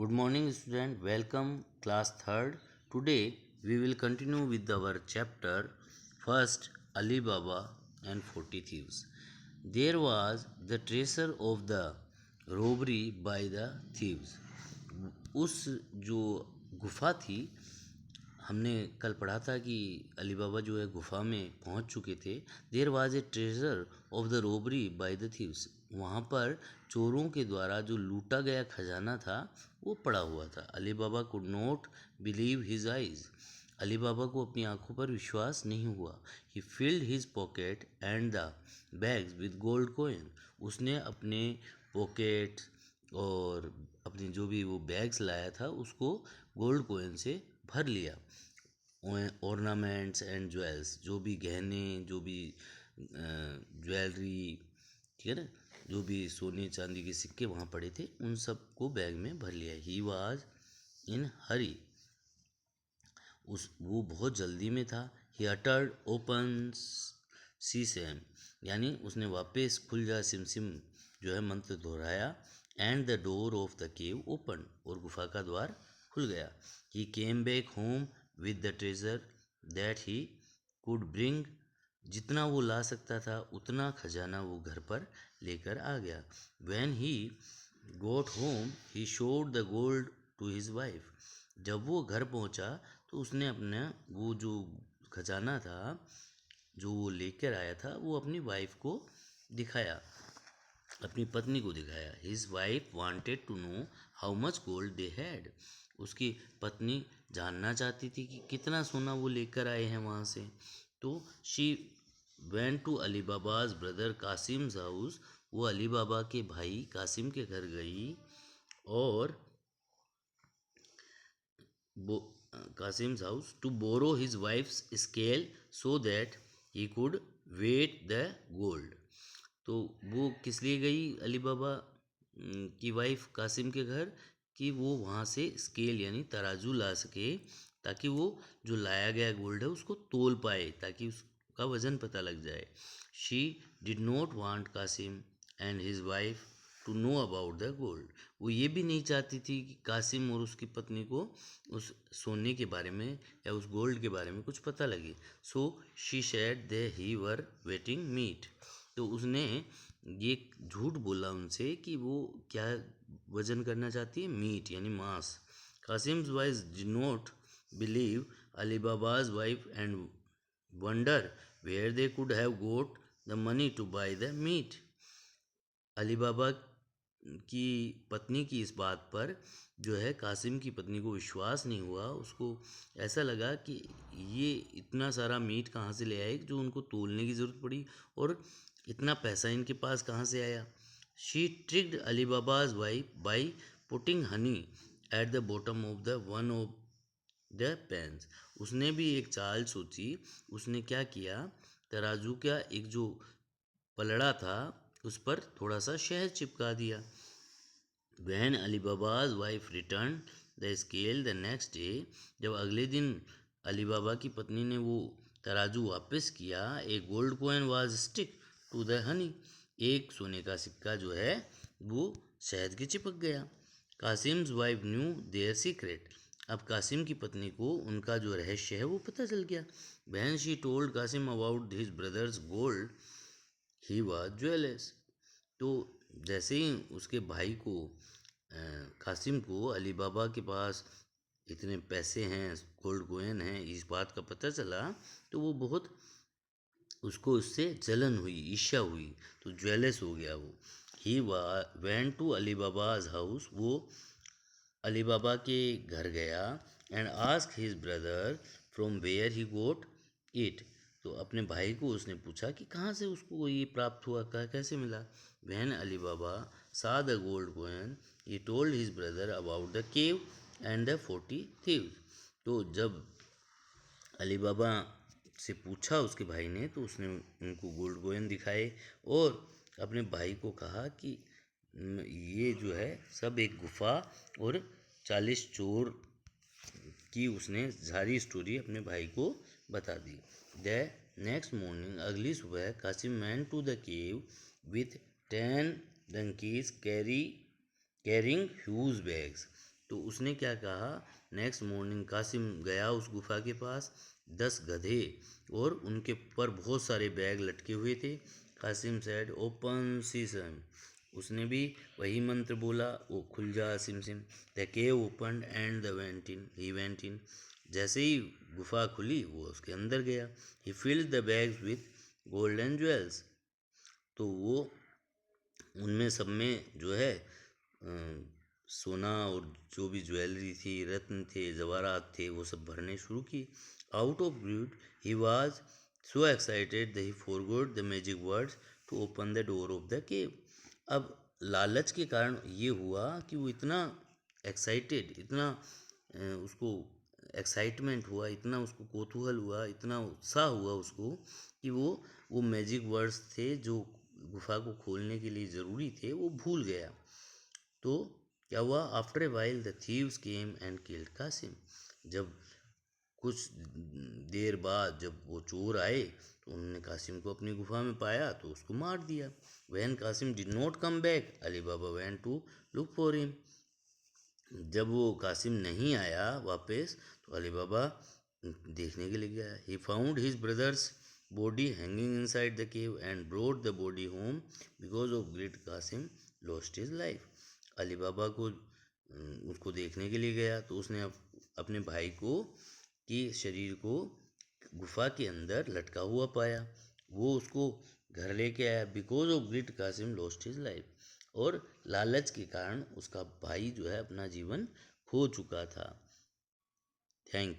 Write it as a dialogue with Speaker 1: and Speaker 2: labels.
Speaker 1: Good morning, student. Welcome, class third. Today we will continue with our chapter first Ali Baba and 40 Thieves. There was the tracer of the robbery by the thieves. उस जो गुफा थी, हमने कल पढ़ा था कि अली बाबा जो है गुफा में पहुंच चुके थे. There was a treasure of the robbery by the thieves. वहाँ पर चोरों के द्वारा जो लूटा गया खजाना था वो पड़ा हुआ था. Ali Baba could not believe his eyes. Ali Baba को अपनी आंखों पर विश्वास नहीं हुआ. He filled his pocket and the bags with gold coin. उसने अपने पॉकेट और अपनी जो भी वो बैग्स लाया था उसको गोल्ड कॉइन से भर लिया. ऑर्नामेंट्स एंड ज्वेल्स, जो भी गहने, जो भी ज्वेलरी, ठीक है ना, जो भी सोने चांदी के सिक्के वहाँ पड़े थे उन सब को बैग में भर लिया. He was in hurry. वो बहुत जल्दी में था. He uttered open sesame, यानी उसने वापस खुल जा सिम सिम जो है मंत्र दोहराया. And the door of the cave open, और गुफा का द्वार खुल गया. He came back home with the treasure that he could bring. जितना वो ला सकता था उतना खजाना वो घर पर लेकर आ गया. When he got home he showed the gold to his wife. जब वो घर पहुंचा तो उसने अपना वो जो खजाना था जो वो लेकर आया था वो अपनी वाइफ को दिखाया, अपनी पत्नी को दिखाया. His wife wanted to know how much gold they had. उसकी पत्नी जानना चाहती थी कि कितना सोना वो लेकर आए हैं वहाँ से. तो she went to Ali Baba's brother Kasim's house. वो अली बाबा के भाई कासिम के घर गई और Kasim's house to borrow his wife's scale so that he could weigh the gold. तो वो किस लिए गई अली बाबा की वाइफ कासिम के घर, कि वो वहाँ से स्केल यानी तराजू ला सके ताकि वो जो लाया गया गोल्ड है उसको तोल पाए, ताकि उसका वज़न पता लग जाए. She did not want Kasim and his wife to know about the gold. वो ये भी नहीं चाहती थी कि कासिम और उसकी पत्नी को उस सोने के बारे में या उस गोल्ड के बारे में कुछ पता लगे. So she said they he were weighing meat. तो उसने ये झूठ बोला उनसे कि वो क्या वजन करना चाहती है, मीट यानी मांस. Kasim's wife did not believe Ali Baba's wife and wonder where they could have got the money to buy the meat. Ali Baba की पत्नी की इस बात पर जो है कासिम की पत्नी को विश्वास नहीं हुआ. उसको ऐसा लगा कि ये इतना सारा मीट कहाँ से ले आए जो उनको तोलने की ज़रूरत पड़ी, और इतना पैसा इनके पास कहाँ से आया. She tricked Ali Baba's wife by putting honey at the bottom of the one of the pans. उसने भी एक चाल सोची. उसने क्या किया, तराजू का एक जो पलड़ा था उस पर थोड़ा सा शहद चिपका दिया. When Ali Baba's wife returned the scale the next day, जब अगले दिन अली बाबा की पत्नी ने वो तराजू वापस किया, एक gold coin was stick to the honey. एक सोने का सिक्का जो है वो शहद के चिपक गया. कासिम्स वाइफ न्यू देयर सीक्रेट. अब कासिम की पत्नी को उनका जो रहस्य है वो पता चल गया. When she told Kasim about his brother's gold he was jealous. तो जैसे ही उसके भाई को कासिम को अली बाबा के पास इतने पैसे हैं, गोल्ड कॉइन हैं, इस बात का पता चला तो वो बहुत, उसको उससे जलन हुई, ईर्ष्या हुई, तो ज्वेलस हो गया वो. He went to Ali Baba's house. वो अली बाबा के घर गया. And ask his brother from where he got it. तो अपने भाई को उसने पूछा कि कहाँ से उसको ये प्राप्त हुआ, कैसे मिला. वैन अली बाबा सा the gold coin he told his brother about the cave and the 40 thieves. तो जब अली बाबा से पूछा उसके भाई ने तो उसने उनको गोल्ड कॉइन दिखाए और अपने भाई को कहा कि ये जो है सब एक गुफा और 40 चोर की उसने सारी स्टोरी अपने भाई को बता दी. द नेक्स्ट मॉर्निंग, अगली सुबह, Kasim went to the cave with 10 donkeys carrying huge bags. तो उसने क्या कहा, नेक्स्ट मॉर्निंग कासिम गया उस गुफा के पास, 10 गधे और उनके ऊपर बहुत सारे बैग लटके हुए थे। कासिम सेड ओपन सीसम, उसने भी वही मंत्र बोला, वो खुल जा सिम सिम। The cave open and the went in, he went in, जैसे ही गुफा खुली वो उसके अंदर गया। He filled the bags with gold and jewels, तो वो उनमें सब में जो है सोना और जो भी ज्वेलरी थी, रत्न थे, जवाहरात थे, वो सब भरने शुरू किए। Out of greed he was so excited that he forgot the magic words to open the door of the cave. अब लालच के कारण ये हुआ कि वो इतना एक्साइटेड, इतना उसको एक्साइटमेंट हुआ, इतना उसको कौतूहल हुआ, इतना उत्साह हुआ उसको कि वो मैजिक वर्ड्स थे जो गुफा को खोलने के लिए ज़रूरी थे, वो भूल गया। तो क्या हुआ, after a while the thieves came and killed Kasim, जब कुछ देर बाद जब वो चोर आए तो उन्होंने कासिम को अपनी गुफा में पाया तो उसको मार दिया। When Kasim did not come back, Ali Baba went to look for him, जब वो कासिम नहीं आया वापस तो अली बाबा देखने के लिए गया। He found his brother's body hanging inside the cave and brought the body home because of greed Kasim lost his life. Ali Baba को उसको देखने के लिए गया तो उसने अपने भाई को की शरीर को गुफा के अंदर लटका हुआ पाया, वो उसको घर लेके आया। Because of greed Kasim lost his life, और लालच के कारण उसका भाई जो है अपना जीवन खो चुका था। Thank you.